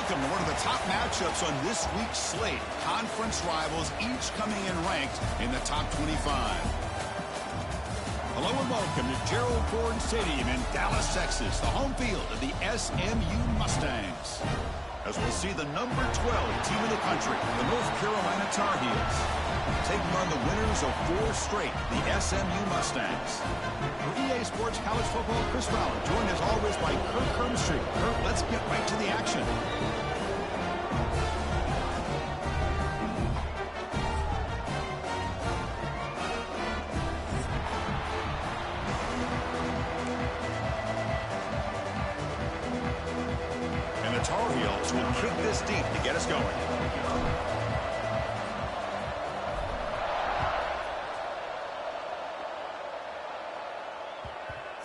welcome to one of the top matchups on this week's slate. Conference rivals, each coming in ranked in the top 25. Hello and welcome to Gerald Ford Stadium in Dallas, Texas, the home field of the SMU Mustangs. As we'll see the number 12 team in the country, the North Carolina Tar Heels, taking on the winners of 4 straight, the SMU Mustangs. For EA Sports College Football, Chris Fowler, joined as always by Kirk Hermstreet. Kirk, let's get right to the action. And the Tar Heels will kick this deep to get us going.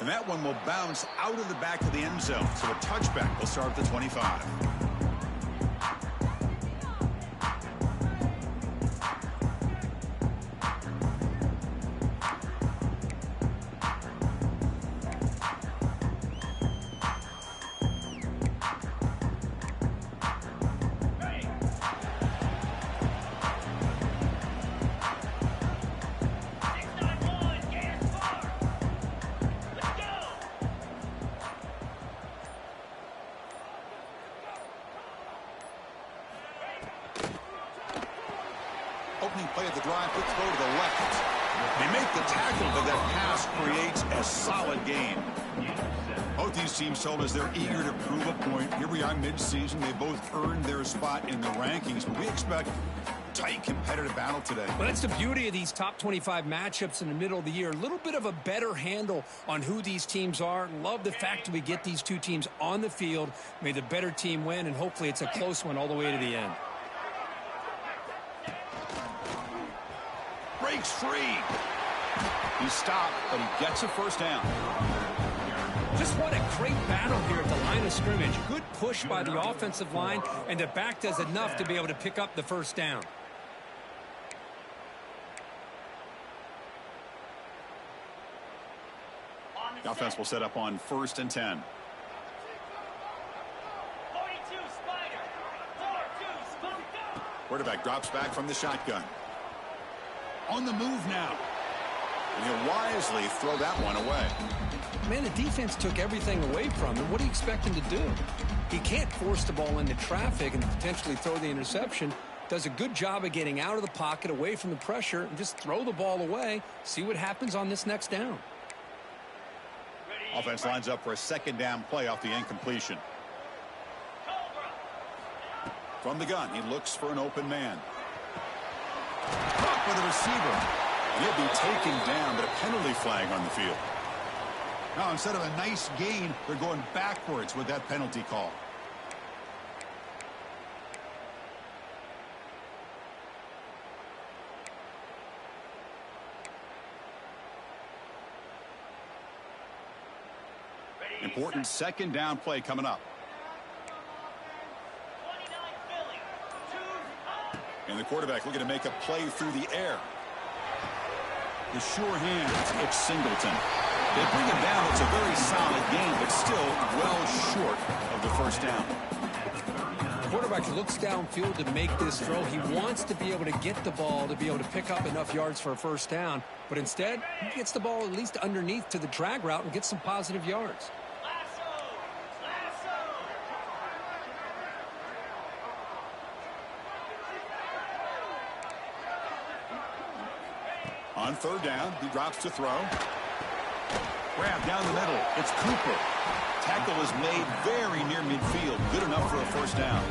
And that one will bounce out of the back of the end zone. So a touchback will start at the 25. Opening play of the drive, quick throw to the left. They make the tackle, but that pass creates a solid gain. Both these teams told us they're eager to prove a point. Here we are mid-season. They both earned their spot in the rankings, but we expect tight competitive battle today. Well, that's the beauty of these top 25 matchups in the middle of the year. A little bit of a better handle on who these teams are. Love the fact that we get these two teams on the field. May the better team win, and hopefully it's a close one all the way to the end. Breaks free. He stopped, but he gets a first down. Just what a great battle here at the line of scrimmage. Good push by the offensive line, and the back does enough to be able to pick up the first down. The offense will set up on 1st and 10. 42 Spider. 4-2 Spider. Quarterback drops back from the shotgun. On the move now. And he'll wisely throw that one away. Man, the defense took everything away from him. What do you expect him to do? He can't force the ball into traffic and potentially throw the interception. Does a good job of getting out of the pocket, away from the pressure, and just throw the ball away. See what happens on this next down. Offense lines up for a 2nd down play off the incompletion. From the gun, he looks for an open man. Caught by the receiver. He'll be taken down, but a penalty flag on the field. Now, instead of a nice gain, they're going backwards with that penalty call. Important 2nd down play coming up. And the quarterback looking to make a play through the air. The sure hands, it's Singleton. They bring him down. It's a very solid game, but still well short of the first down. The quarterback looks downfield to make this throw. He wants to be able to get the ball to be able to pick up enough yards for a first down. But instead, he gets the ball at least underneath to the drag route and gets some positive yards. On 3rd down, he drops to throw. Grab down the middle. It's Cooper. Tackle is made very near midfield. Good enough for a first down.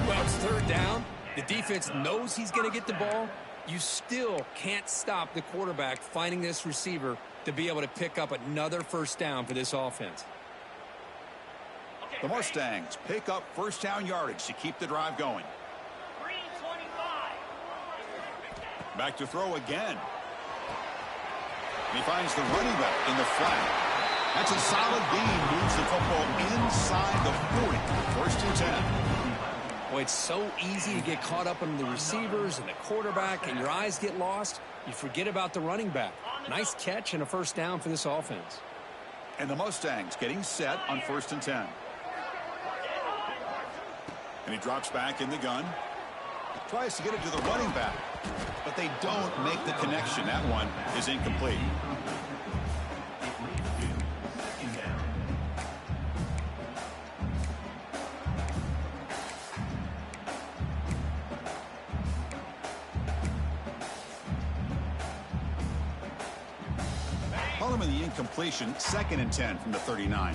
Well, it's 3rd down. The defense knows he's going to get the ball. You still can't stop the quarterback finding this receiver to be able to pick up another first down for this offense. The Mustangs pick up first down yardage to keep the drive going. Back to throw again. He finds the running back in the flat. That's a solid gain. Moves the football inside the 40. 1st and 10. Boy, it's so easy to get caught up in the receivers and the quarterback, and your eyes get lost. You forget about the running back. Nice catch and a first down for this offense. And the Mustangs getting set on 1st and 10. And he drops back in the gun. Tries to get it to the running back. But they don't make the connection. That one is incomplete. Call him in the incompletion. 2nd and 10 from the 39.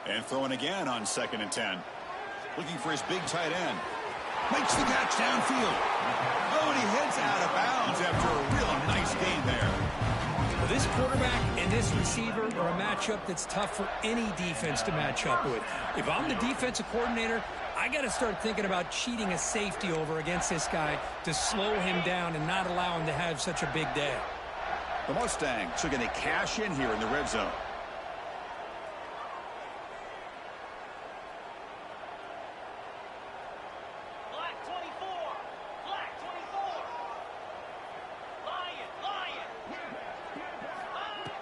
And throwing again on 2nd and 10. Looking for his big tight end. Makes the catch downfield. Oh, and he heads out of bounds after a real nice gain there. Well, this quarterback and this receiver are a matchup that's tough for any defense to match up with. If I'm the defensive coordinator, I got to start thinking about cheating a safety over against this guy to slow him down and not allow him to have such a big day. The Mustangs are going to cash in here in the red zone.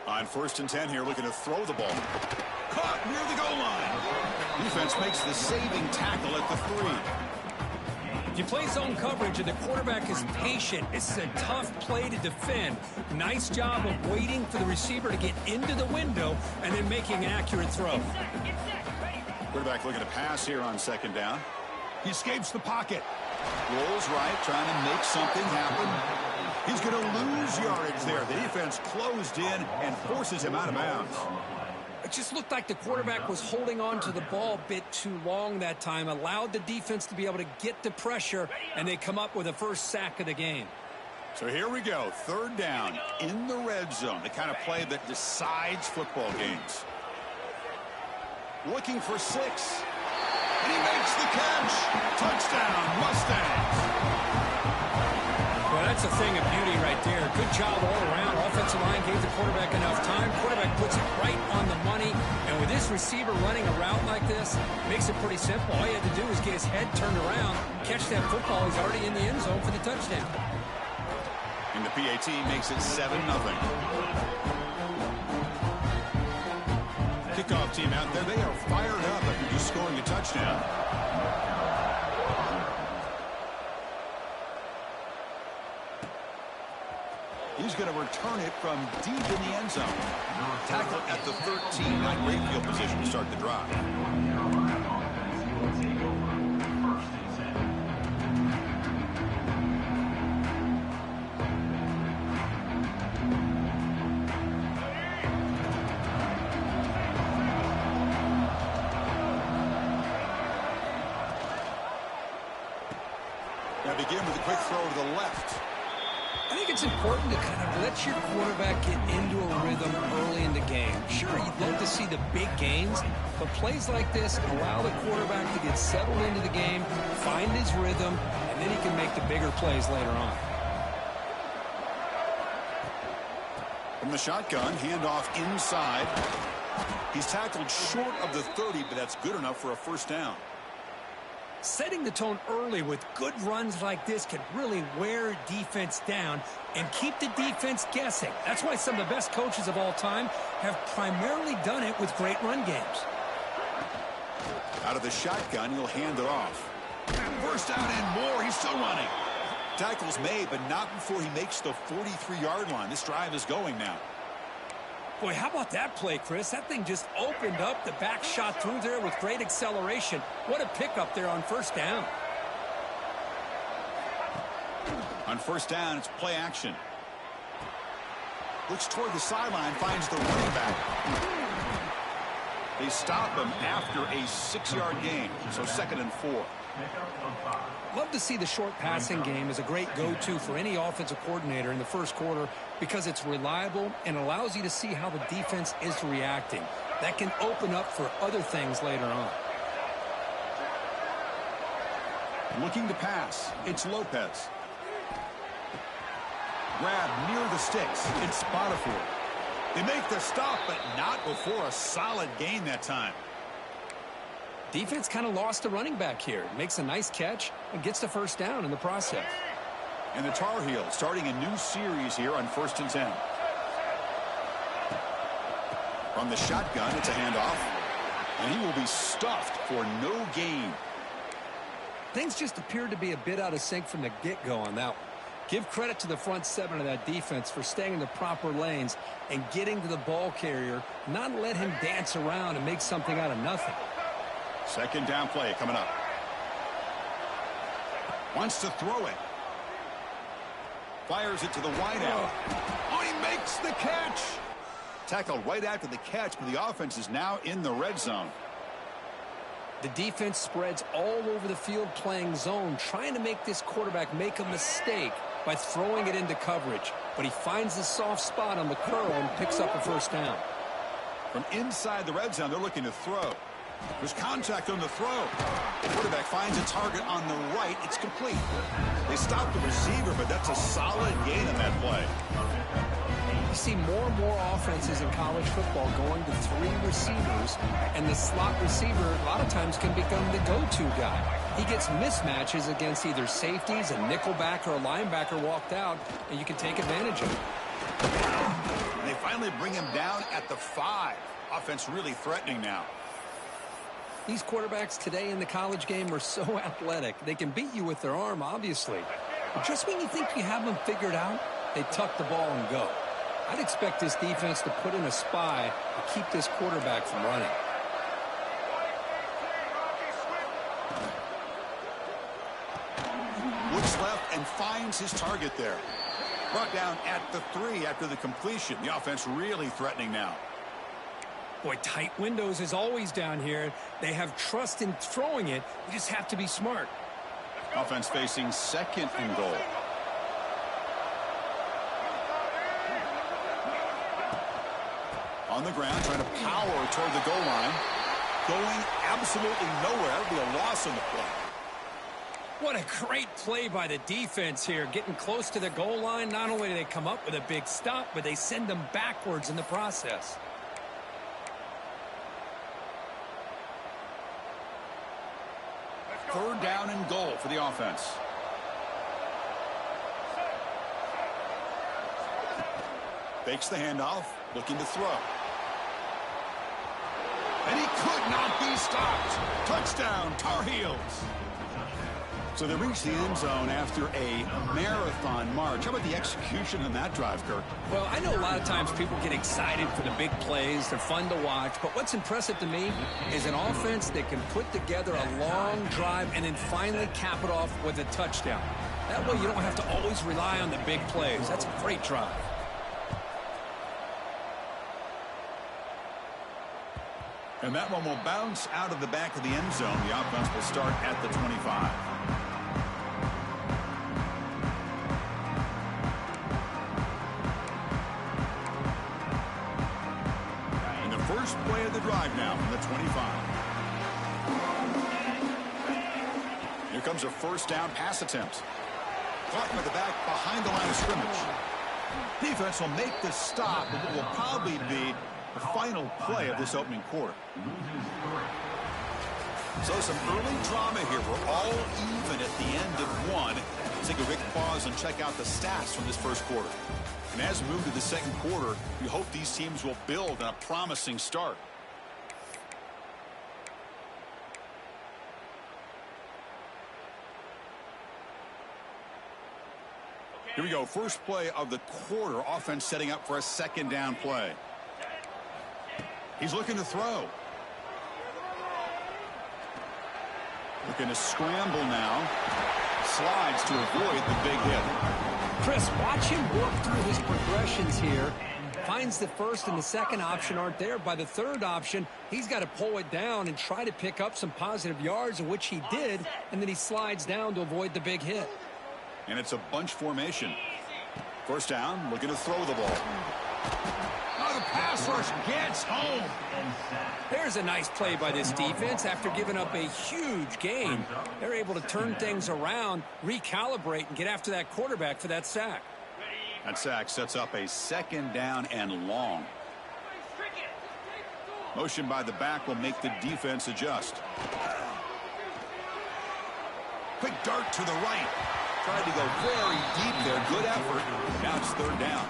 On 1st and 10 here, looking to throw the ball. Caught near the goal line. Defense makes the saving tackle at the 3. If you play zone coverage and the quarterback is patient, it's a tough play to defend. Nice job of waiting for the receiver to get into the window and then making an accurate throw. Quarterback looking to pass here on 2nd down. He escapes the pocket. Rolls right, trying to make something happen. He's going to lose yardage there. The defense closed in and forces him out of bounds. It just looked like the quarterback was holding on to the ball a bit too long that time, allowed the defense to be able to get the pressure, and they come up with the first sack of the game. So here we go, 3rd down in the red zone, the kind of play that decides football games. Looking for 6. And he makes the catch. Touchdown, Mustangs. Well, that's a thing of beauty right there. Good job all around. Offensive line gave the quarterback enough time. Quarterback puts it right on the money. And with this receiver running a route like this, makes it pretty simple. All you had to do was get his head turned around, catch that football. He's already in the end zone for the touchdown. And the PAT makes it 7-0. Kickoff team out there, they are fired up after just scoring a touchdown. He's going to return it from deep in the end zone. Tackle at the 13. Not great field position to start the drive. Now begin with a quick throw to the left. I think it's important to kind of let your quarterback get into a rhythm early in the game. Sure, you'd love to see the big gains, but plays like this allow the quarterback to get settled into the game, find his rhythm, and then he can make the bigger plays later on. From the shotgun, handoff inside. He's tackled short of the 30, but that's good enough for a 1st down. Setting the tone early with good runs like this can really wear defense down and keep the defense guessing. That's why some of the best coaches of all time have primarily done it with great run games. Out of the shotgun, he'll hand it off. First down and more. He's still running. Tackle's made, but not before he makes the 43-yard line. This drive is going now. Boy, how about that play, Chris? That thing just opened up. The back shot through there with great acceleration. What a pickup there on 1st down. On 1st down, it's play action. Looks toward the sideline, finds the running back. They stop him after a 6-yard gain, so 2nd and 4. Love to see the short passing game as a great go-to for any offensive coordinator in the 1st quarter because it's reliable and allows you to see how the defense is reacting. That can open up for other things later on. Looking to pass. It's Lopez. Grab near the sticks. It's Spotify. They make the stop, but not before a solid gain that time. Defense kind of lost the running back here. Makes a nice catch and gets the 1st down in the process. And the Tar Heels starting a new series here on 1st and 10. From the shotgun, it's a handoff. And he will be stuffed for no gain. Things just appeared to be a bit out of sync from the get-go on that one. Give credit to the front seven of that defense for staying in the proper lanes and getting to the ball carrier, not let him dance around and make something out of nothing. 2nd down play coming up. Wants to throw it. Fires it to the wideout. Oh, he makes the catch. Tackled right after the catch, but the offense is now in the red zone. The defense spreads all over the field playing zone, trying to make this quarterback make a mistake by throwing it into coverage. But he finds the soft spot on the curl and picks up a 1st down. From inside the red zone, they're looking to throw. There's contact on the throw. The quarterback finds a target on the right. It's complete. They stop the receiver, but that's a solid gain on that play. You see more and more offenses in college football going to 3 receivers, and the slot receiver a lot of times can become the go-to guy. He gets mismatches against either safeties, a nickelback, or a linebacker walked out, and you can take advantage of it. And they finally bring him down at the 5. Offense really threatening now. These quarterbacks today in the college game are so athletic. They can beat you with their arm, obviously. But just when you think you have them figured out, they tuck the ball and go. I'd expect this defense to put in a spy to keep this quarterback from running. Looks left and finds his target there. Brought down at the 3 after the completion. The offense really threatening now. Boy, tight windows is always down here. They have trust in throwing it. You just have to be smart. Offense facing 2nd and goal. On the ground, trying to power toward the goal line. Going absolutely nowhere. That'll be a loss on the play. What a great play by the defense here. Getting close to the goal line, not only do they come up with a big stop, but they send them backwards in the process. Third down and goal for the offense. Fakes the handoff, looking to throw. And he could not be stopped. Touchdown, Tar Heels. So they reach the end zone after a marathon march. How about the execution on that drive, Kirk? Well, I know a lot of times people get excited for the big plays. They're fun to watch. But what's impressive to me is an offense that can put together a long drive and then finally cap it off with a touchdown. That way you don't have to always rely on the big plays. That's a great drive. And that one will bounce out of the back of the end zone. The offense will start at the 25. And the first play of the drive now from the 25. Here comes a 1st down pass attempt. Caught with the back behind the line of scrimmage. Defense will make the stop, but it will probably be the final play of this opening quarter. So some early drama here. We're all even at the end of 1. Let's take a quick pause and check out the stats from this first quarter. And as we move to the second quarter, we hope these teams will build on a promising start. Here we go. First play of the quarter. Offense setting up for a 2nd down play. He's looking to throw. Looking to scramble now. Slides to avoid the big hit. Chris, watch him work through his progressions here. Finds the first and the second option aren't there. By the third option, he's got to pull it down and try to pick up some positive yards, which he did, and then he slides down to avoid the big hit. And it's a bunch formation. First down, looking to throw the ball. Oh, the pass rush gets home. There's a nice play by this defense. After giving up a huge gain, they're able to turn things around, recalibrate, and get after that quarterback for that sack. That sack sets up a 2nd down and long. Motion by the back will make the defense adjust. Quick dart to the right. Tried to go very deep there. Good effort. Now it's third down.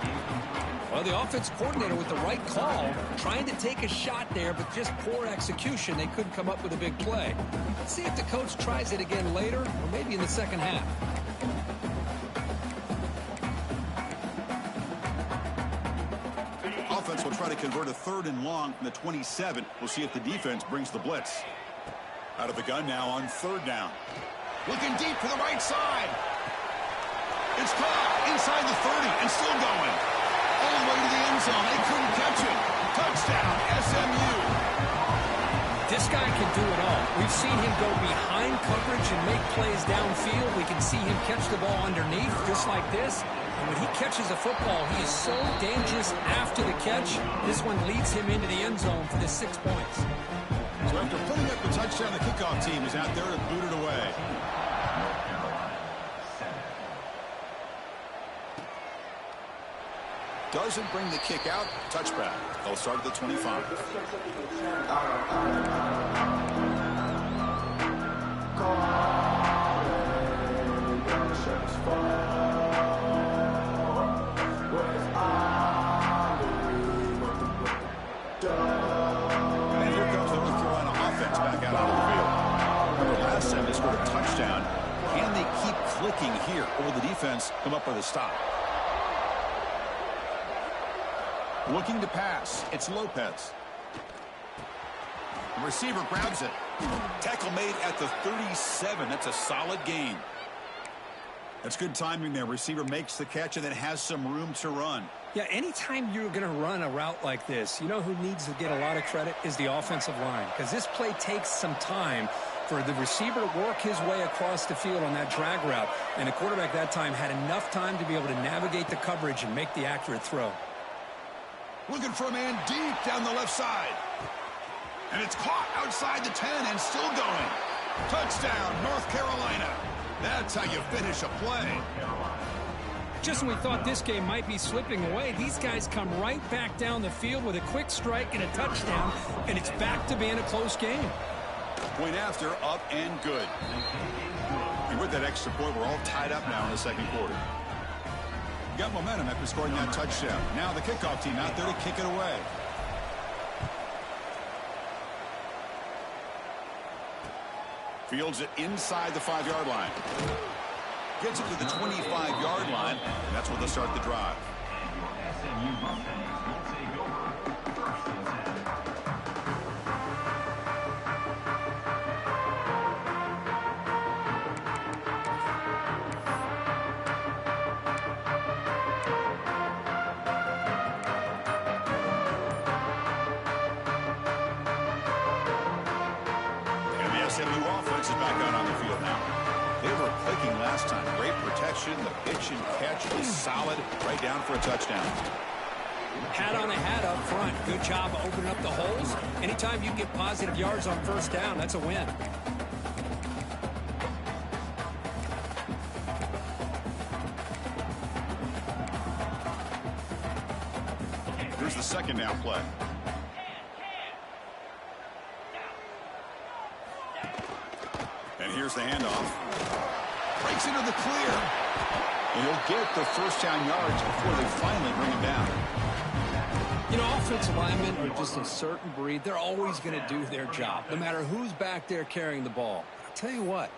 Well, the offense coordinator with the right call, trying to take a shot there, but just poor execution. They couldn't come up with a big play. Let's see if the coach tries it again later, or maybe in the second half. Offense will try to convert a 3rd and long from the 27. We'll see if the defense brings the blitz. Out of the gun now on 3rd down. Looking deep to the right side. It's caught inside the 30 and still going. All the way to the end zone. They couldn't catch it. Touchdown, SMU. This guy can do it all. We've seen him go behind coverage and make plays downfield. We can see him catch the ball underneath just like this. And when he catches a football, he is so dangerous after the catch. This one leads him into the end zone for the 6 points. So after putting up the touchdown, the kickoff team is out there to boot it away. Doesn't bring the kick out. Touchback. They'll start at the 25. And here comes the North Carolina offense back out onto the field. Remember last time they scored a touchdown. Can they keep clicking here, or will the defense come up with a stop? Looking to pass. It's Lopez. The receiver grabs it. Tackle made at the 37. That's a solid gain. That's good timing there. Receiver makes the catch and then has some room to run. Yeah, anytime you're going to run a route like this, you know who needs to get a lot of credit is the offensive line. Because this play takes some time for the receiver to work his way across the field on that drag route. And the quarterback that time had enough time to be able to navigate the coverage and make the accurate throw. Looking for a man deep down the left side. And it's caught outside the 10 and still going. Touchdown, North Carolina. That's how you finish a play. Just when we thought this game might be slipping away, these guys come right back down the field with a quick strike and a touchdown, and it's back to being a close game. Point after, up and good. And with that extra point, we're all tied up now in the second quarter. Got momentum after scoring that touchdown. Now the kickoff team out there to kick it away. Fields it inside the 5-yard line. Gets it to the 25-yard line, and that's where they'll start the drive. SMU offense is back out on the field now. They were clicking last time. Great protection. The pitch and catch was solid. Right down for a touchdown. Hat on a hat up front. Good job opening up the holes. Anytime you get positive yards on first down, that's a win. Here's the second down play. And here's the handoff. Breaks into the clear. And he'll get the first down yards before they finally bring him down. You know, offensive linemen are just a certain breed. They're always going to do their job, no matter who's back there carrying the ball. I'll tell you what,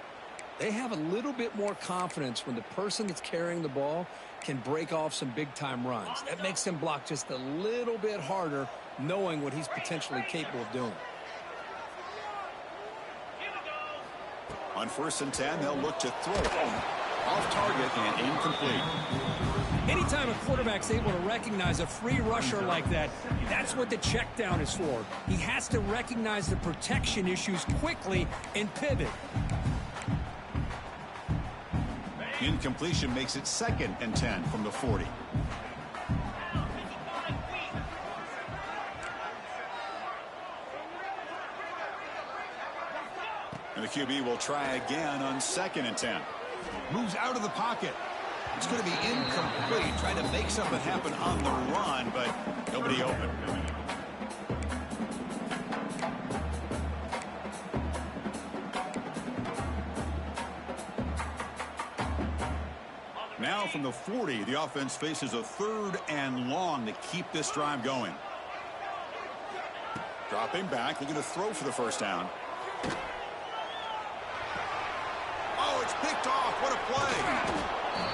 they have a little bit more confidence when the person that's carrying the ball can break off some big-time runs. That makes them block just a little bit harder, knowing what he's potentially capable of doing. On 1st and 10, they'll look to throw it. Off target and incomplete. Anytime a quarterback's able to recognize a free rusher like that, that's what the check down is for. He has to recognize the protection issues quickly and pivot. Incompletion makes it 2nd and 10 from the 40. And the QB will try again on 2nd and 10. Moves out of the pocket. It's going to be incomplete. Trying to make something happen on the run, but nobody open. from the 40, the offense faces a 3rd and long to keep this drive going. Dropping back, looking to throw for the first down. Oh, it's picked off. What a play.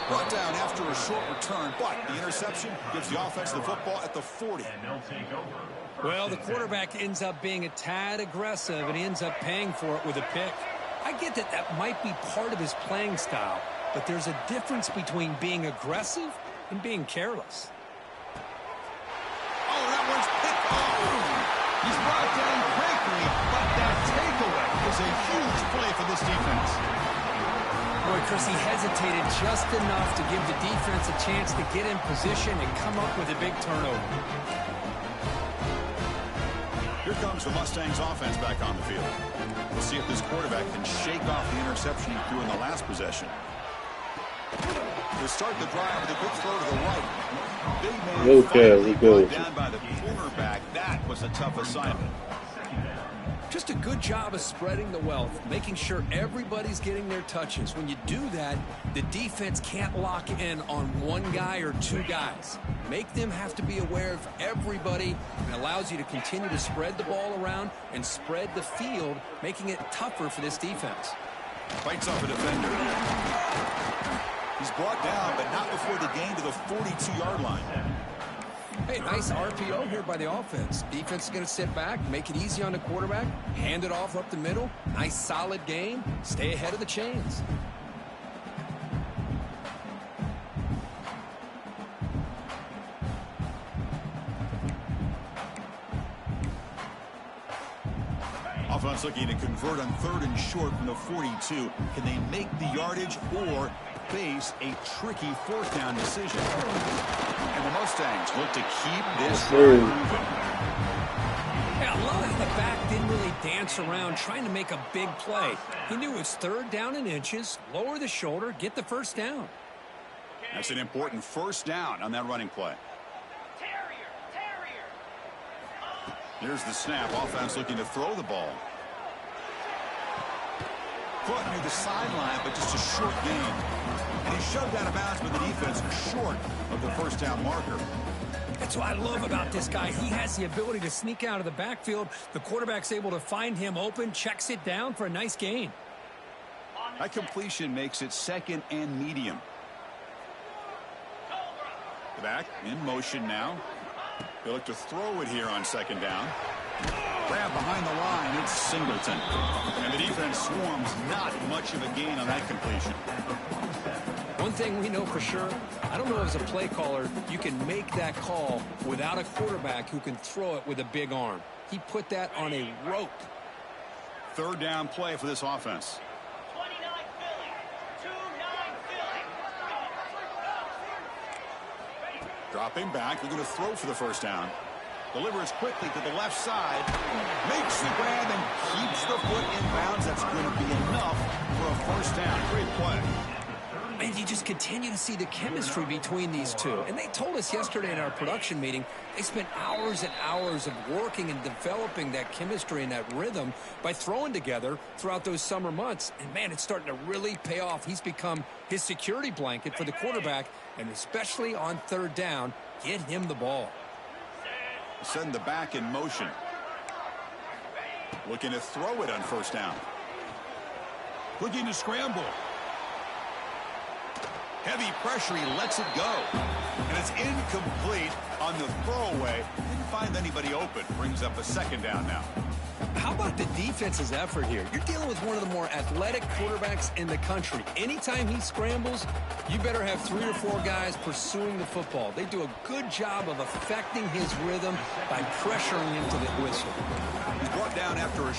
Brought down after a short return, but the interception gives the offense the football at the 40. Well, the quarterback ends up being a tad aggressive, and he ends up paying for it with a pick. I get that that might be part of his playing style, but there's a difference between being aggressive and being careless. Oh, that one's picked off. He's brought down quickly, but that takeaway is a huge play for this defense. Boy, Chris, he hesitated just enough to give the defense a chance to get in position and come up with a big turnover. Here comes the Mustangs offense back on the field. We'll see if this quarterback can shake off the interception he threw in the last possession. To start the drive with a quick throw to the right. Big man finally brought down by the cornerback. That was a tough assignment. Just a good job of spreading the wealth, making sure everybody's getting their touches. When you do that, the defense can't lock in on one guy or two guys. Make them have to be aware of everybody, and allows you to continue to spread the ball around and spread the field, making it tougher for this defense. Fights off a defender. He's brought down, but not before the gain to the 42-yard line. Hey, nice RPO here by the offense. Defense is going to sit back, make it easy on the quarterback, hand it off up the middle. Nice solid game. Stay ahead of the chains. Offense looking to convert on 3rd and short from the 42. Can they make the yardage or face a tricky 4th down decision? And the Mustangs look to keep this drive moving. Yeah, I love how the back didn't really dance around trying to make a big play. He knew it was 3rd down and inches, lower the shoulder, get the first down. That's an important first down on that running play. Here's the snap. Offense looking to throw the ball. Foot near the sideline, but just a short gain. And he shoved out of bounds with the defense short of the first down marker. That's what I love about this guy. He has the ability to sneak out of the backfield. The quarterback's able to find him open, checks it down for a nice gain. That completion makes it 2nd and medium. The back in motion now. They look to throw it here on 2nd down. Grab behind the line. It's Singleton. And the defense swarms. Not much of a gain on that completion. One thing we know for sure, I don't know as a play caller, you can make that call without a quarterback who can throw it with a big arm. He put that on a rope. 3rd down play for this offense. 29 Philly. 2-9 Philly. Dropping back, looking to throw for the first down. Delivers quickly to the left side. Makes the grab and keeps the foot in bounds. That's going to be enough for a first down. Great play. And you just continue to see the chemistry between these two. And they told us yesterday in our production meeting, they spent hours and hours of working and developing that chemistry and that rhythm by throwing together throughout those summer months. And, man, it's starting to really pay off. He's become his security blanket for the quarterback, and especially on 3rd down, get him the ball. Send the back in motion. Looking to throw it on 1st down. Looking to scramble. Heavy pressure, he lets it go. And it's incomplete on the throwaway. Didn't find anybody open. Brings up a 2nd down now. How about the defense's effort here? You're dealing with one of the more athletic quarterbacks in the country. Anytime he scrambles, you better have 3 or 4 guys pursuing the football. They do a good job of affecting his rhythm by pressuring him to the whistle. He's brought down after a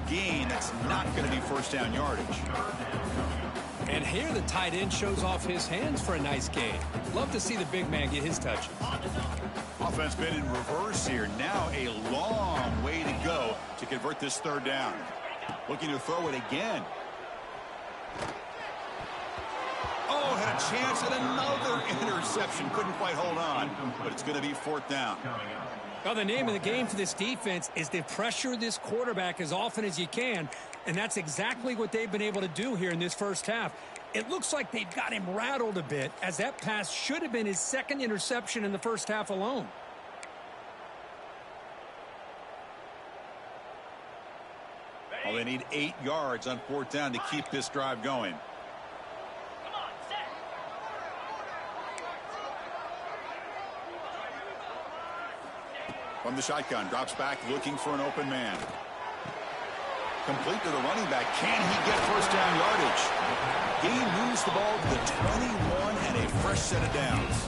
gain. That's not going to be first down yardage. And here the tight end shows off his hands for a nice gain. Love to see the big man get his touches. Offense been in reverse here. Now a long way to go to convert this third down. Looking to throw it again. Oh, had a chance at another interception. Couldn't quite hold on, but it's going to be fourth down. Well, the name of the game for this defense is to pressure this quarterback as often as you can, and that's exactly what they've been able to do here in this first half. It looks like they've got him rattled a bit, as that pass should have been his second interception in the first half alone. Well, they need 8 yards on fourth down to keep this drive going. Come on, set. From the shotgun, drops back looking for an open man. Complete to the running back. Can he get first down yardage? He moves the ball to the 21 and a fresh set of downs.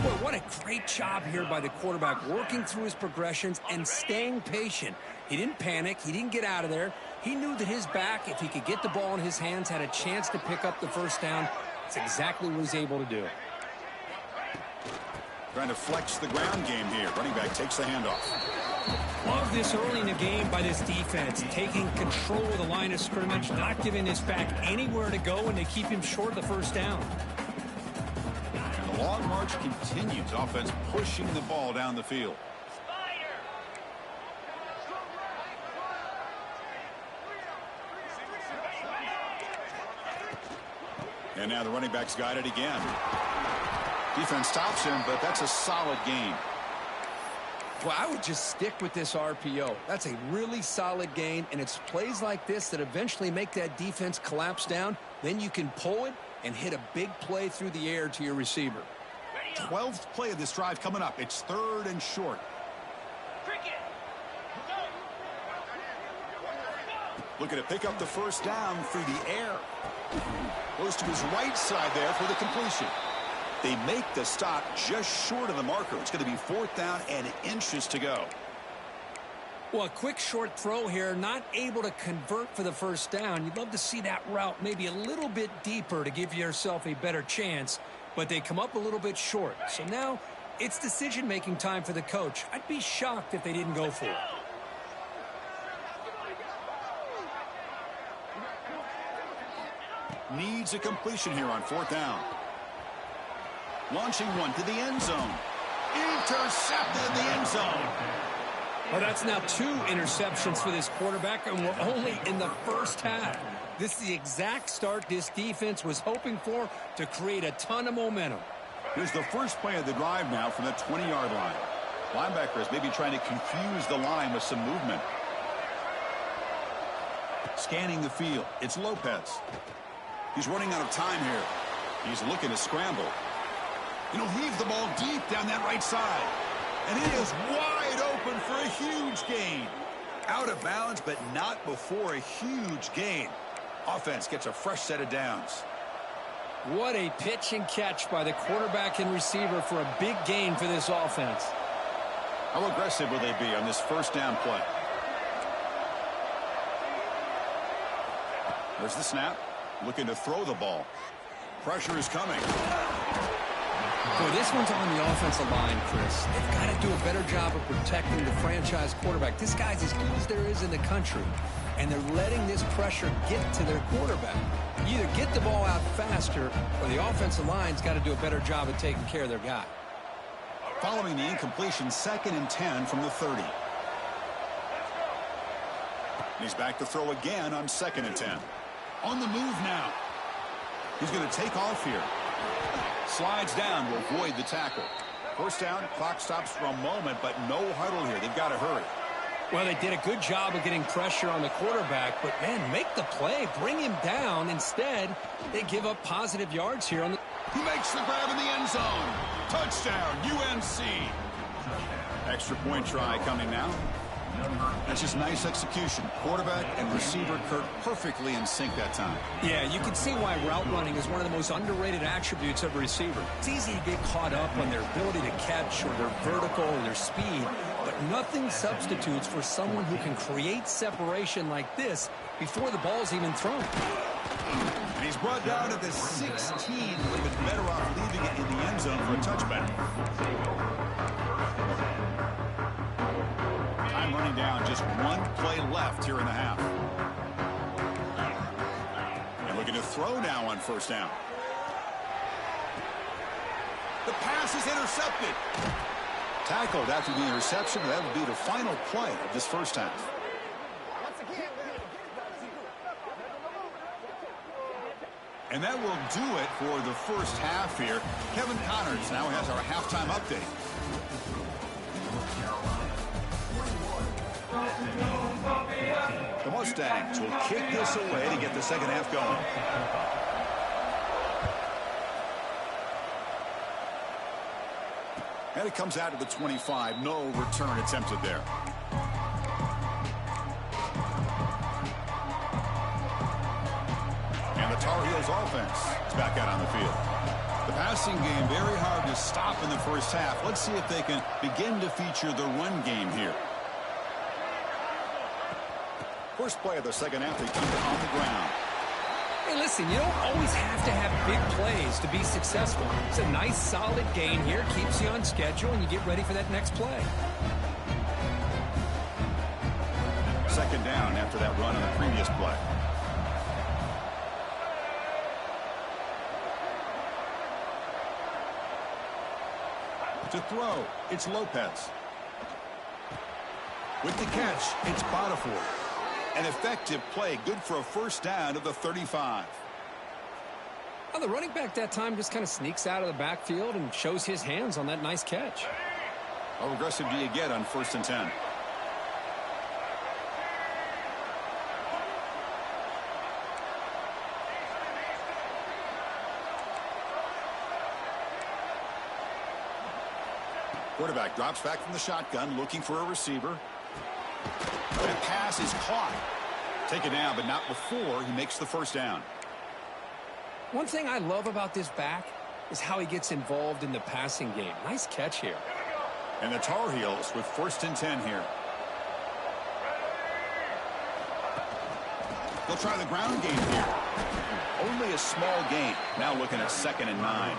Boy, what a great job here by the quarterback, working through his progressions and staying patient. He didn't panic. He didn't get out of there. He knew that his back, if he could get the ball in his hands, had a chance to pick up the first down. That's exactly what he's able to do. Trying to flex the ground game here. Running back takes the handoff. Love this early in the game by this defense, taking control of the line of scrimmage, not giving this back anywhere to go, and they keep him short of the first down. And the long march continues. Offense pushing the ball down the field. Spider. And now the running back's got it again. Defense stops him, but that's a solid gain. Well, I would just stick with this RPO. That's a really solid gain, and it's plays like this that eventually make that defense collapse down. Then you can pull it and hit a big play through the air to your receiver. 12th play of this drive coming up. It's third and short. Cricket. Looking to pick up the first down through the air. Goes to his right side there for the completion. They make the stop just short of the marker. It's going to be fourth down and inches to go. Well, a quick short throw here, not able to convert for the first down. You'd love to see that route maybe a little bit deeper to give yourself a better chance, but they come up a little bit short. So now it's decision-making time for the coach. I'd be shocked if they didn't go for it. Needs a completion here on fourth down. Launching one to the end zone. Intercepted in the end zone. Well, that's now 2 interceptions for this quarterback, and we're only in the first half. This is the exact start this defense was hoping for to create a ton of momentum. Here's the first play of the drive now from the 20-yard line. Linebackers maybe trying to confuse the line with some movement. Scanning the field. It's Lopez. He's running out of time here. He's looking to scramble. He'll heave the ball deep down that right side. And it is wide open for a huge gain. Out of bounds, but not before a huge gain. Offense gets a fresh set of downs. What a pitch and catch by the quarterback and receiver for a big gain for this offense. How aggressive will they be on this first down play? There's the snap. Looking to throw the ball. Pressure is coming. Boy, this one's on the offensive line, Chris. They've got to do a better job of protecting the franchise quarterback. This guy's as good as there is in the country, and they're letting this pressure get to their quarterback. You either get the ball out faster, or the offensive line's got to do a better job of taking care of their guy. Following the incompletion, 2nd and 10 from the 30. He's back to throw again on 2nd and 10. On the move now. He's going to take off here. Slides down to avoid the tackle. First down, clock stops for a moment, but no huddle here. They've got to hurry. Well, they did a good job of getting pressure on the quarterback, but, man, make the play. Bring him down. Instead, they give up positive yards here. He makes the grab in the end zone. Touchdown, UNC. Extra point try coming now. That's just nice execution. Quarterback and receiver Kurt perfectly in sync that time. Yeah, you can see why route running is one of the most underrated attributes of a receiver. It's easy to get caught up on their ability to catch or their vertical or their speed, but nothing substitutes for someone who can create separation like this before the ball's even thrown. And he's brought down to the 16. Would have been better off leaving it in the end zone for a touchback. Time running down, just one play left here in the half. And looking to throw now on first down. The pass is intercepted. Tackled after the interception. That would be the final play of this first half. And that will do it for the first half here. Kevin Connors now has our halftime update. The Mustangs will kick this away to get the second half going. And it comes out to the 25. No return attempted there. And the Tar Heels offense is back out on the field. The passing game very hard to stop in the first half. Let's see if they can begin to feature the run game here. First play of the second half, they keep it on the ground. Hey, listen, you don't always have to have big plays to be successful. It's a nice, solid gain here. Keeps you on schedule, and you get ready for that next play. Second down after that run on the previous play. To throw, it's Lopez. With the catch, it's Botafour. An effective play, good for a first down of the 35. Well, the running back that time just kind of sneaks out of the backfield and shows his hands on that nice catch. How aggressive do you get on 1st and 10? Quarterback drops back from the shotgun, looking for a receiver. That pass is caught. Take it down, but not before he makes the first down. One thing I love about this back is how he gets involved in the passing game. Nice catch here. And the Tar Heels with 1st and 10 here. They'll try the ground game here. Only a small gain. Now looking at 2nd and 9.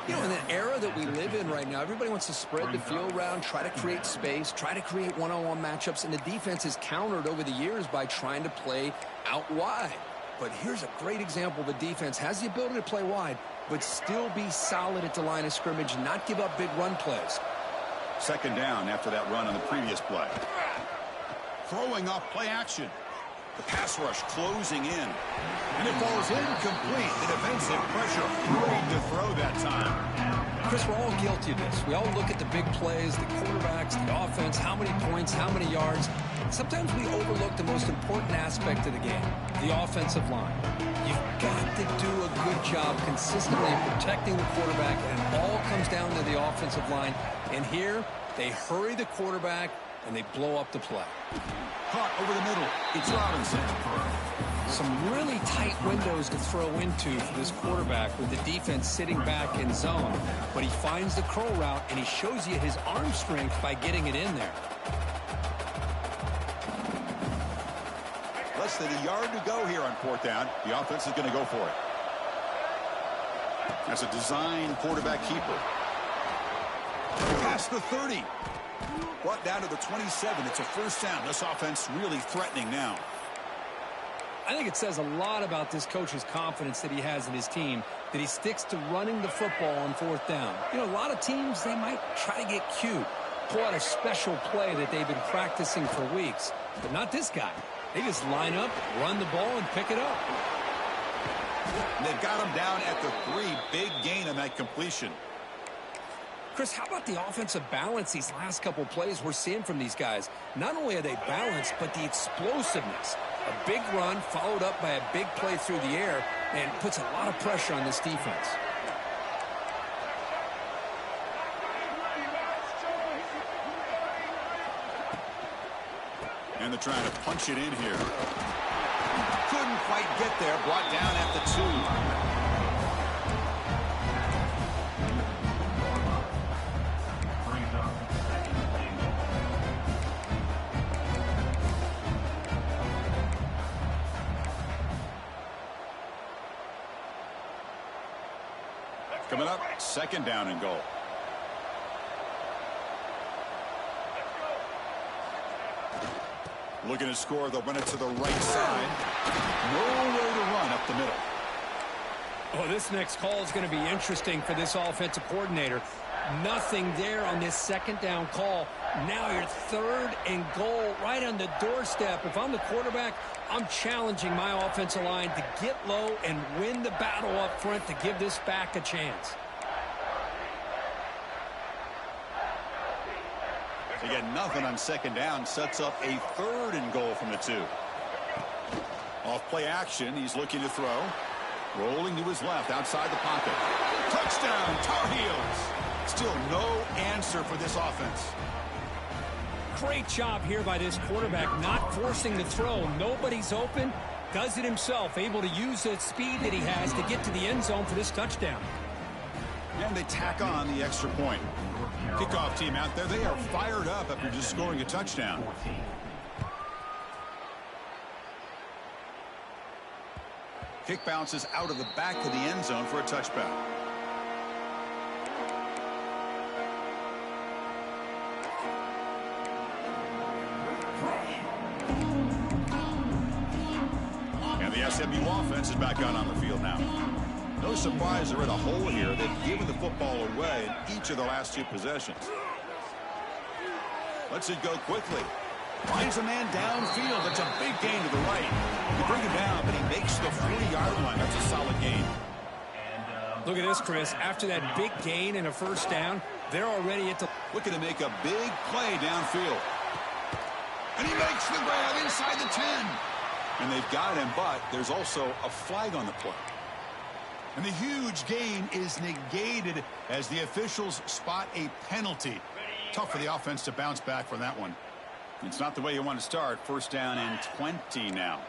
You know, in the era that we live in right now, everybody wants to spread the field around, try to create space, try to create one-on-one matchups, and the defense is countered over the years by trying to play out wide. But here's a great example. The defense has the ability to play wide, but still be solid at the line of scrimmage and not give up big run plays. Second down after that run on the previous play. Throwing off play action. The pass rush closing in. And it falls incomplete. The defensive pressure ready to throw that time. Chris, we're all guilty of this. We all look at the big plays, the quarterbacks, the offense, how many points, how many yards. Sometimes we overlook the most important aspect of the game, the offensive line. You've got to do a good job consistently protecting the quarterback, and it all comes down to the offensive line. And here, they hurry the quarterback, and they blow up the play. Caught over the middle. It's Robinson. Some really tight windows to throw into for this quarterback with the defense sitting back in zone. But he finds the curl route, and he shows you his arm strength by getting it in there. Less than a yard to go here on 4th down. The offense is going to go for it. That's a design quarterback keeper. Past the 30. Brought down to the 27. It's a first down. This offense really threatening now. I think it says a lot about this coach's confidence that he has in his team, that he sticks to running the football on 4th down. You know, a lot of teams, they might try to get cute, pull out a special play that they've been practicing for weeks. But not this guy. They just line up, run the ball, and pick it up. And they've got him down at the 3. Big gain on that completion. Chris, how about the offensive balance these last couple plays we're seeing from these guys? Not only are they balanced, but the explosiveness. A big run followed up by a big play through the air and puts a lot of pressure on this defense. And they're trying to punch it in here. Couldn't quite get there. Brought down at the 2. Coming up, second down and goal. Looking to score, they'll run it to the right side. Nowhere to run up the middle. Oh, this next call is going to be interesting for this offensive coordinator. Nothing there on this second down call. Now you're third and goal right on the doorstep. If I'm the quarterback, I'm challenging my offensive line to get low and win the battle up front to give this back a chance. They get nothing on second down. Sets up a third and goal from the 2. Off play action. He's looking to throw. Rolling to his left outside the pocket. Touchdown, Tar Heels. Still no answer for this offense. Great job here by this quarterback, not forcing the throw. Nobody's open. Does it himself, able to use the speed that he has to get to the end zone for this touchdown. And they tack on the extra point. Kickoff team out there, they are fired up after just scoring a touchdown. Kick bounces out of the back of the end zone for a touchback. And the SMU offense is back out on the field now. No surprise they're in a hole here. They've given the football away in each of the last 2 possessions. Lets it go quickly. Finds a man downfield. That's a big gain to the right. You bring him down, but he makes the 40-yard line. That's a solid gain. Look at this, Chris. After that big gain and a first down, they're already at the... Looking to make a big play downfield. And he makes the grab inside the 10. And they've got him, but there's also a flag on the play. And the huge gain is negated as the officials spot a penalty. Tough for the offense to bounce back from that one. It's not the way you want to start. First down and 20 now.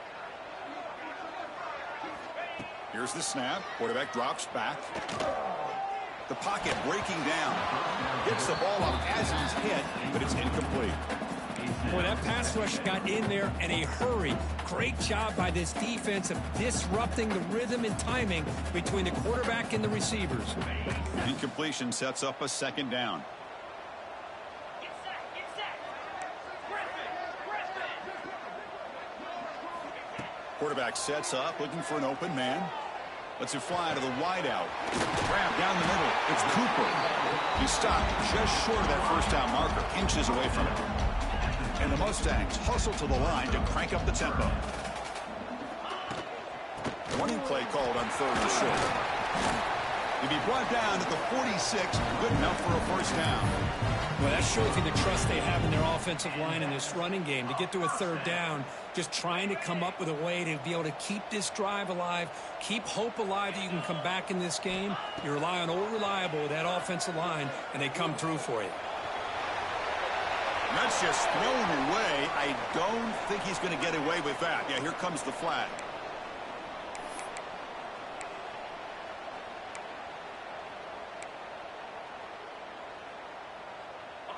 Here's the snap. Quarterback drops back. The pocket breaking down. Gets the ball up as he's hit, but it's incomplete. Boy, that pass rush got in there in a hurry. Great job by this defense of disrupting the rhythm and timing between the quarterback and the receivers. Incompletion sets up a second down. Get set. Griffin. Quarterback sets up, looking for an open man. Lets it fly to the wideout. Grab down the middle. It's Cooper. He stopped just short of that first down marker, inches away from it. And the Mustangs hustle to the line to crank up the tempo. Running play called on third and short. He'll be brought down at the 46, good enough for a first down. Well, that shows you the trust they have in their offensive line in this running game. To get to a third down, just trying to come up with a way to be able to keep this drive alive, keep hope alive that you can come back in this game. You rely on old reliable with that offensive line, and they come through for you. That's just thrown away. I don't think he's going to get away with that. Yeah, here comes the flag.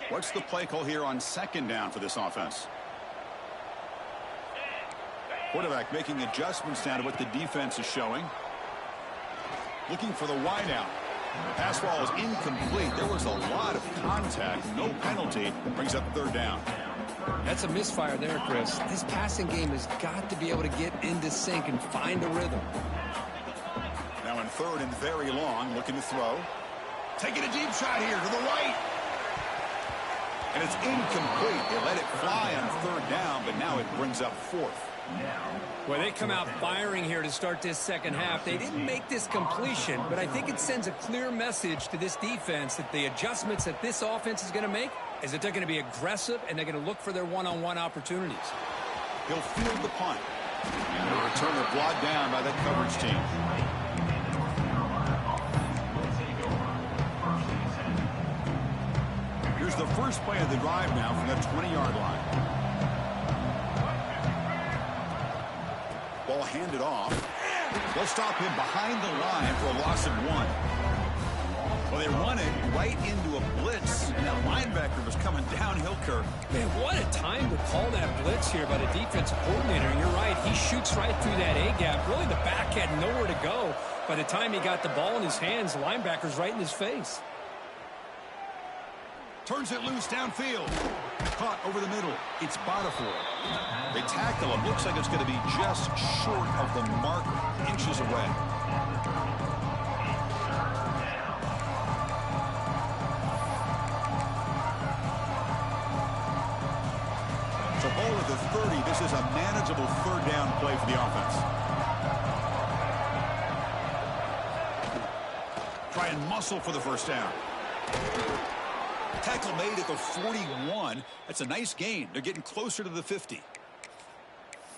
What's the play call here on second down for this offense? Quarterback making adjustments down to what the defense is showing. Looking for the wideout. Pass ball is incomplete. There was a lot of contact. No penalty. Brings up third down. That's a misfire there, Chris. This passing game has got to be able to get into sync and find a rhythm. Now in third and very long, looking to throw. Taking a deep shot here to the right. And it's incomplete. They let it fly on third down, but now it brings up fourth. Well, they come out firing here to start this second half. They didn't make this completion, but I think it sends a clear message to this defense that the adjustments that this offense is going to make is that they're going to be aggressive and they're going to look for their one-on-one opportunities. He'll field the punt. And the returner brought down by the coverage team. Here's the first play of the drive now from the 20-yard line. Ball handed off. They'll stop him behind the line for a loss of 1. Well, they run it right into a blitz, and that linebacker was coming downhill, Kirk. Man, what a time to call that blitz here by the defensive coordinator. And you're right, he shoots right through that A-gap. Really, the back had nowhere to go. By the time he got the ball in his hands, the linebacker's right in his face. Turns it loose downfield. Caught over the middle. It's Botafour. They tackle him. Looks like it's going to be just short of the marker, inches away. So ball at the 30. This is a manageable third down play for the offense. Try and muscle for the first down. Tackle made at the 41. That's a nice gain. They're getting closer to the 50.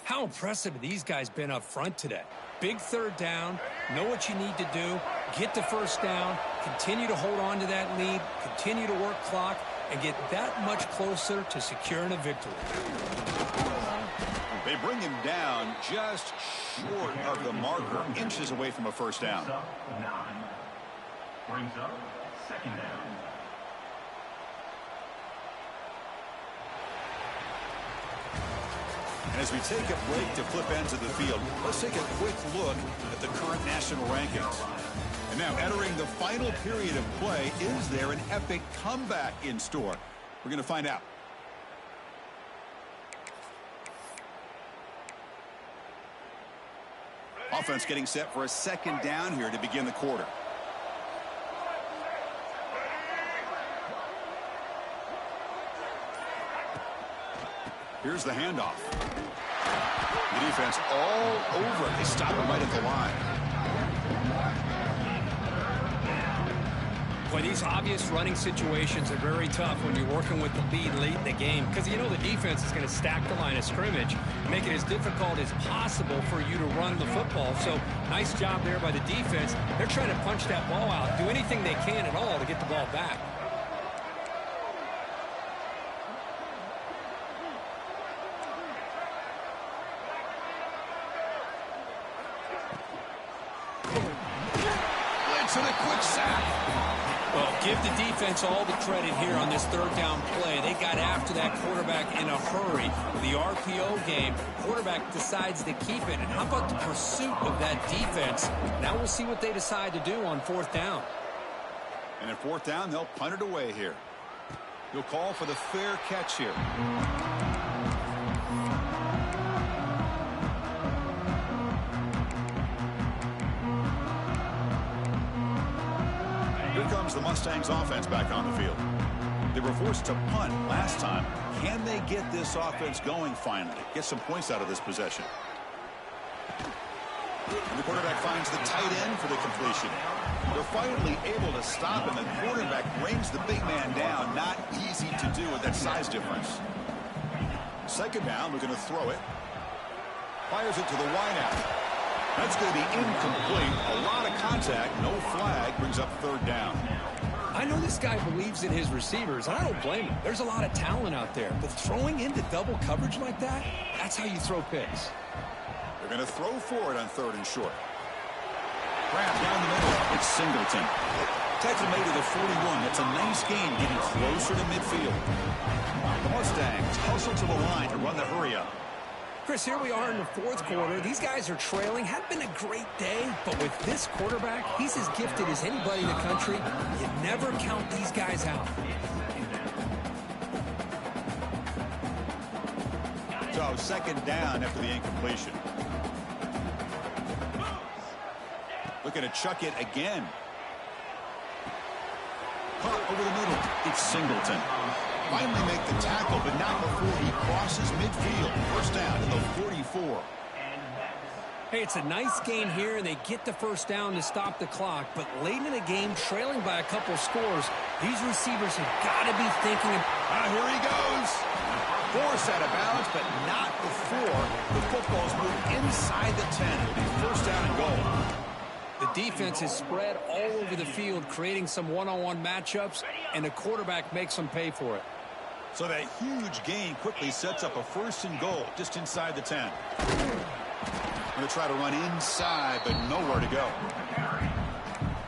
How impressive have these guys been up front today? Big third down, know what you need to do, get the first down, continue to hold on to that lead, continue to work clock, and get that much closer to securing a victory. They bring him down just short of the marker, inches away from a first down. Brings up second down. And as we take a break to flip ends of the field, let's take a quick look at the current national rankings. And now entering the final period of play, is there an epic comeback in store? We're going to find out. Offense getting set for a second down here to begin the quarter. Here's the handoff. The defense all over it. They stop him right at the line. Boy, these obvious running situations are very tough when you're working with the lead late in the game, because you know the defense is going to stack the line of scrimmage, make it as difficult as possible for you to run the football. So nice job there by the defense. They're trying to punch that ball out, do anything they can at all to get the ball back. And a quick sack. Well, give the defense all the credit here on this third down play. They got after that quarterback in a hurry. The RPO game, quarterback decides to keep it. And how about the pursuit of that defense? Now we'll see what they decide to do on fourth down. And at fourth down, they'll punt it away here. He'll call for the fair catch here. Here comes the Mustangs offense back on the field. They were forced to punt last time. Can they get this offense going finally? Get some points out of this possession. And the quarterback finds the tight end for the completion. They're finally able to stop him. The quarterback brings the big man down. Not easy to do with that size difference. Second down, we're going to throw it. Fires it to the wideout. That's going to be incomplete. A lot of contact, no flag, brings up third down. I know this guy believes in his receivers, and I don't blame him. There's a lot of talent out there, but throwing into double coverage like that, that's how you throw picks. They're going to throw for it on third and short. Grab down the middle. It's Singleton. Tackle made to the 41. That's a nice gain, getting closer to midfield. The Mustangs hustle to the line to run the hurry up. Chris, here we are in the fourth quarter. These guys are trailing. Had been a great day, but with this quarterback, he's as gifted as anybody in the country. You never count these guys out. So second down after the incompletion. Looking to chuck it again. Caught over the middle. It's Singleton. Finally make the tackle, but not before he crosses midfield. First down to the 44. Hey, it's a nice gain here, and they get the first down to stop the clock. But late in the game, trailing by a couple scores, these receivers have got to be thinking. Here he goes. Forced out of bounds, but not before the football's moved inside the 10. It'll be first down and goal. The defense is spread all over the field, creating some one-on-one matchups, and the quarterback makes them pay for it. So that huge gain quickly sets up a first and goal just inside the 10. Going to try to run inside, but nowhere to go.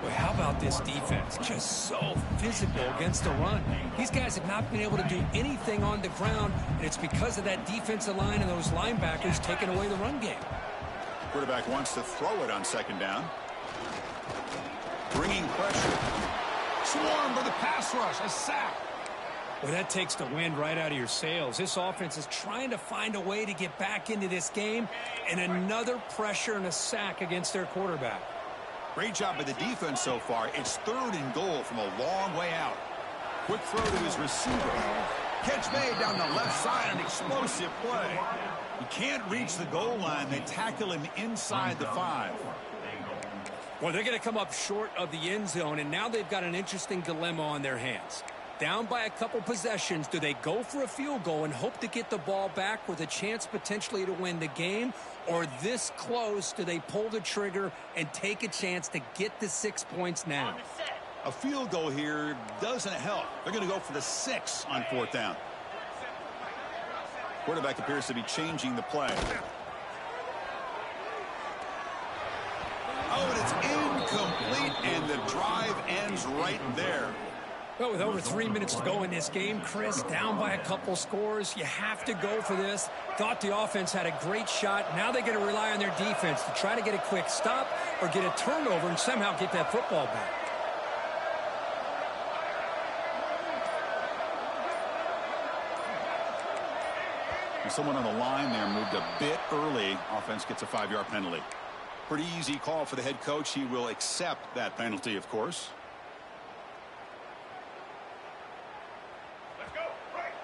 Boy, how about this defense? Just so physical against the run. These guys have not been able to do anything on the ground, and it's because of that defensive line and those linebackers taking away the run game. Quarterback wants to throw it on second down. bringing pressure. Swarmed by the pass rush, a sack. Well, that takes the wind right out of your sails. This offense is trying to find a way to get back into this game, and another pressure and a sack against their quarterback. Great job by the defense so far. It's 3rd and goal from a long way out. Quick throw to his receiver. Catch made down the left side, an explosive play. He can't reach the goal line. They tackle him inside the 5. Well, they're going to come up short of the end zone, and now they've got an interesting dilemma on their hands. Down by a couple possessions, do they go for a field goal and hope to get the ball back with a chance potentially to win the game? Or this close, do they pull the trigger and take a chance to get the 6 points now? A field goal here doesn't help. They're going to go for the 6 on 4th down. Quarterback appears to be changing the play. Oh, and it's incomplete, and the drive ends right there. Well, with over 3 minutes to go in this game, Chris, down by a couple scores, you have to go for this. Thought the offense had a great shot. Now they're going to rely on their defense to try to get a quick stop or get a turnover and somehow get that football back. Someone on the line there moved a bit early. Offense gets a 5-yard penalty. Pretty easy call for the head coach. He will accept that penalty, of course. Let's go. Right.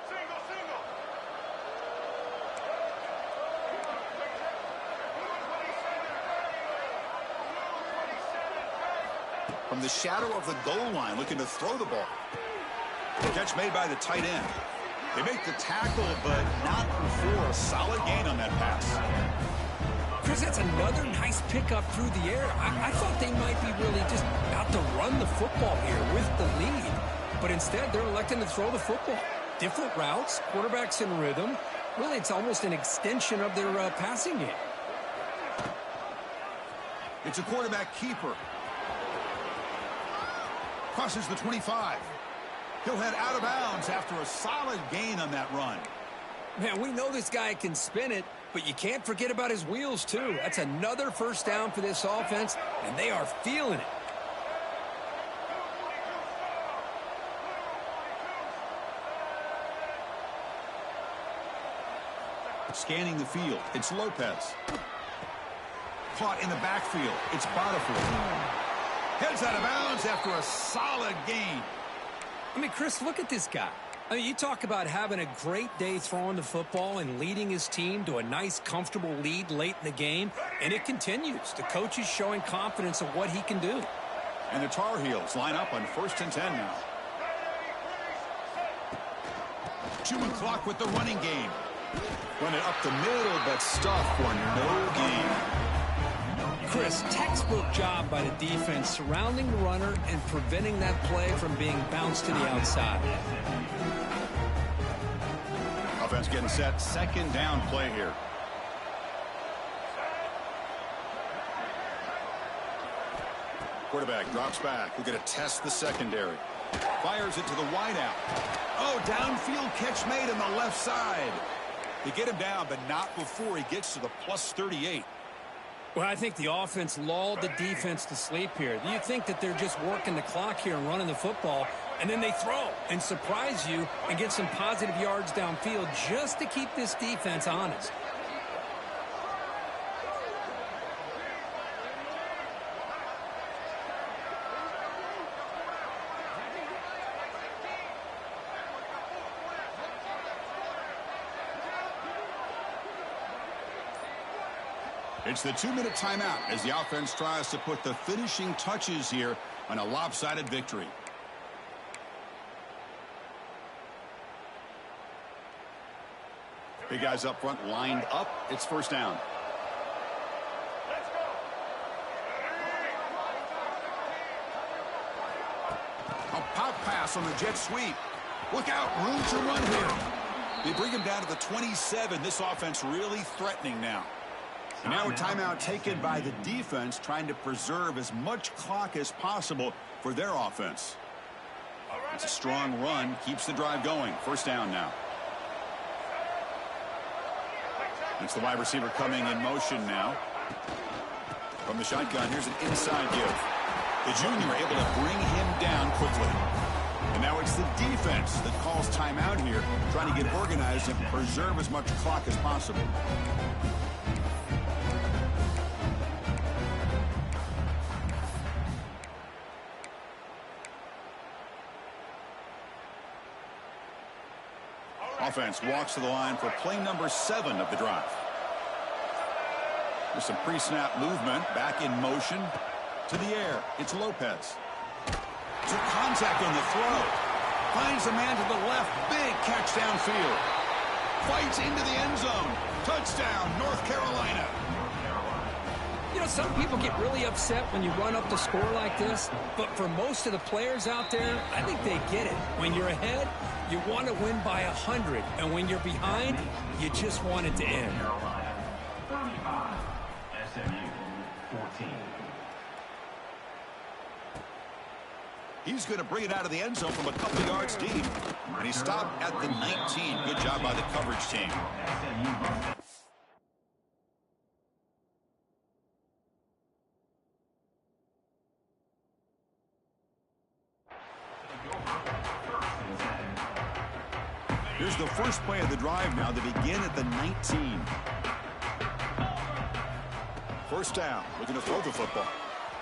Single, single. From the shadow of the goal line, looking to throw the ball. Catch made by the tight end. They make the tackle, but not before a solid gain on that pass. Chris, that's another nice pickup through the air. I thought they might be really just about to run the football here with the lead. But instead, they're electing to throw the football. Different routes, quarterbacks in rhythm. Really, it's almost an extension of their passing game. It's a quarterback keeper. Crosses the 25. He'll head out of bounds after a solid gain on that run. Man, we know this guy can spin it, but you can't forget about his wheels, too. That's another first down for this offense, and they are feeling it. Scanning the field, it's Lopez. Caught in the backfield, it's Botifour. Heads out of bounds after a solid gain. I mean, Chris, look at this guy. I mean, you talk about having a great day throwing the football and leading his team to a nice, comfortable lead late in the game, and it continues. The coach is showing confidence of what he can do. And the Tar Heels line up on 1st and 10 now. Chewing clock with the running game. Run it up the middle, but stuff for no gain. Chris, textbook job by the defense surrounding the runner and preventing that play from being bounced to the outside. Offense getting set. 2nd down play here. Quarterback drops back. We're going to test the secondary. Fires it to the wideout. Oh, downfield catch made on the left side. They get him down, but not before he gets to the plus 38. Well, I think the offense lulled the defense to sleep here. Do you think that they're just working the clock here and running the football, and then they throw and surprise you and get some positive yards downfield just to keep this defense honest? It's the 2-minute timeout as the offense tries to put the finishing touches here on a lopsided victory. Big guys up front lined up. It's 1st down. A pop pass on the jet sweep. Look out, room to run here. They bring him down to the 27. This offense really threatening now. And now a timeout taken by the defense, trying to preserve as much clock as possible for their offense. It's a strong run, keeps the drive going. 1st down now. It's the wide receiver coming in motion now. From the shotgun, here's an inside give. The junior able to bring him down quickly. And now it's the defense that calls timeout here, trying to get organized and preserve as much clock as possible. Offense walks to the line for play number 7 of the drive. With some pre-snap movement, back in motion to the air. It's Lopez. Took contact on the throw. Finds a man to the left. Big catch downfield. Fights into the end zone. Touchdown, North Carolina. You know, some people get really upset when you run up the score like this, but for most of the players out there, I think they get it. When you're ahead, you want to win by 100, and when you're behind, you just want it to end. SMU 14. He's going to bring it out of the end zone from a couple of yards deep. And he stopped at the 19. Good job by the coverage team. Here's the first play of the drive now to begin at the 19. First down, looking to throw the football.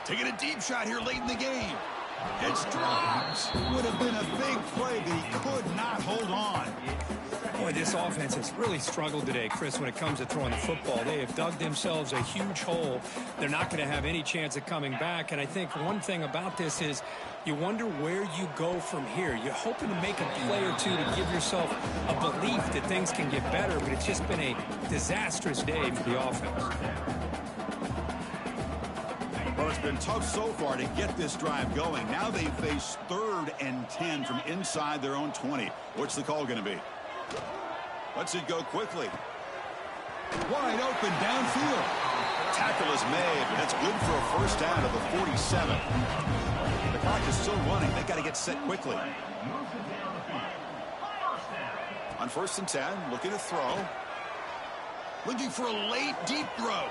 Taking a deep shot here late in the game. It's dropped. Would have been a big play, but he could not hold on. Boy, this offense has really struggled today, Chris, when it comes to throwing the football. They have dug themselves a huge hole. They're not going to have any chance of coming back. And I think one thing about this is you wonder where you go from here. You're hoping to make a play or two to give yourself a belief that things can get better, but it's just been a disastrous day for the offense. Well, it's been tough so far to get this drive going. Now they face 3rd and 10 from inside their own 20. What's the call going to be? Lets it go quickly. Wide open downfield. Tackle is made, but that's good for a first down to the 47. The clock is still running. They got to get set quickly. On 1st and 10, looking to throw. Looking for a late, deep throw.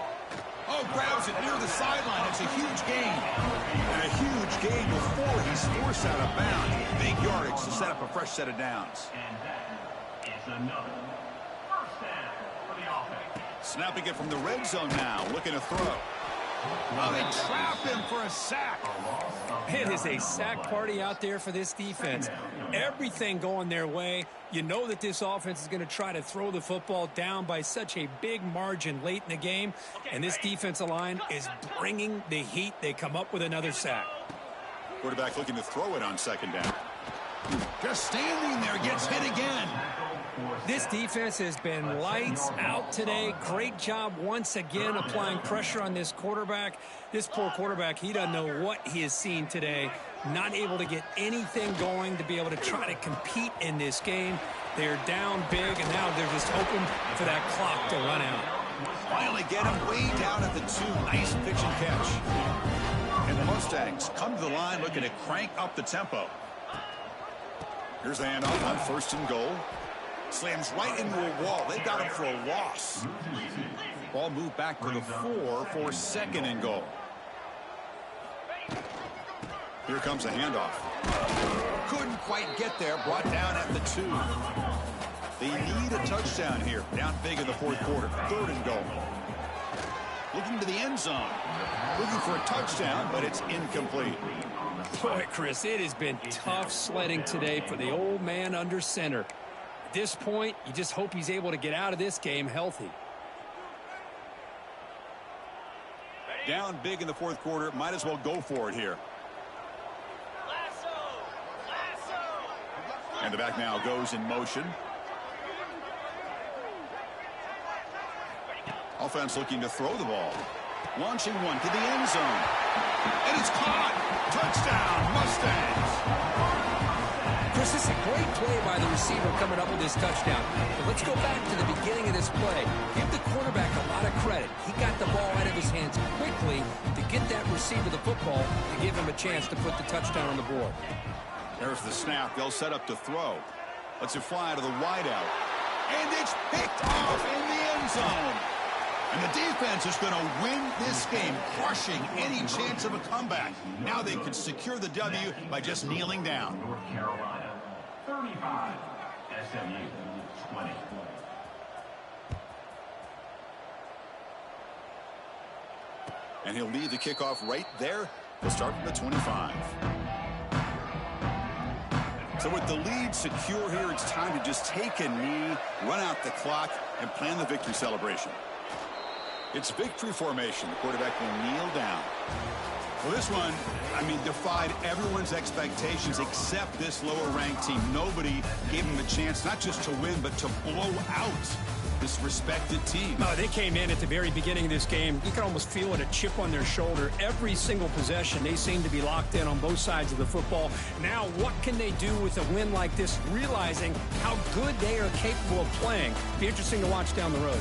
Oh, grabs it near the sideline. It's a huge gain. And a huge gain before he's forced out of bounds. Big yardage to set up a fresh set of downs. And that is another first down for the offense. Snapping it from the red zone now. Looking to throw. Oh, they trap him for a sack. It is a sack party out there for this defense. Everything going their way. You know that this offense is going to try to throw the football down by such a big margin late in the game. And this defensive line is bringing the heat. They come up with another sack. Quarterback looking to throw it on 2nd down. Just standing there, gets hit again. This defense has been lights out today. Great job once again applying pressure on this quarterback. This poor quarterback, he doesn't know what he has seen today. Not able to get anything going to be able to try to compete in this game. They're down big, and now they're just hoping for that clock to run out. Finally get him way down at the 2. Nice pitch and catch. And the Mustangs come to the line looking to crank up the tempo. Here's the handoff on 1st and goal. Slams right into a wall. They got him for a loss. Ball moved back to the 4 for 2nd and goal. Here comes a handoff. Couldn't quite get there. Brought down at the 2. They need a touchdown here. Down big in the 4th quarter. 3rd and goal. Looking to the end zone. Looking for a touchdown, but it's incomplete. Boy, Chris, it has been tough sledding today for the old man under center. At this point, you just hope he's able to get out of this game healthy. Down big in the 4th quarter. Might as well go for it here. And the back now goes in motion. Offense looking to throw the ball. Launching one to the end zone. And it's caught. Touchdown, Mustangs. Chris, this is a great play by the receiver coming up with this touchdown. But let's go back to the beginning of this play. Give the quarterback a lot of credit. He got the ball out of his hands quickly to get that receiver the football to give him a chance to put the touchdown on the board. There's the snap. They'll set up to throw. Lets it fly to the wideout. And it's picked off in the end zone. And the defense is going to win this game, crushing any chance of a comeback. Now they can secure the W by just kneeling down. North Carolina, 35. SMU, 20. And he'll lead the kickoff right there. He'll start from the 25. So with the lead secure here, it's time to just take a knee, run out the clock, and plan the victory celebration. It's victory formation. The quarterback will kneel down. Well, this one, defied everyone's expectations except this lower-ranked team. Nobody gave them a chance not just to win, but to blow out this respected team. No, they came in at the very beginning of this game. You can almost feel it, a chip on their shoulder. Every single possession, they seem to be locked in on both sides of the football. Now, what can they do with a win like this, realizing how good they are capable of playing? Be interesting to watch down the road.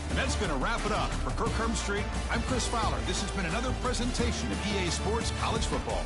And that's going to wrap it up. For Kirk Hermstreet, I'm Chris Fowler. This has been another presentation of EA Sports College Football.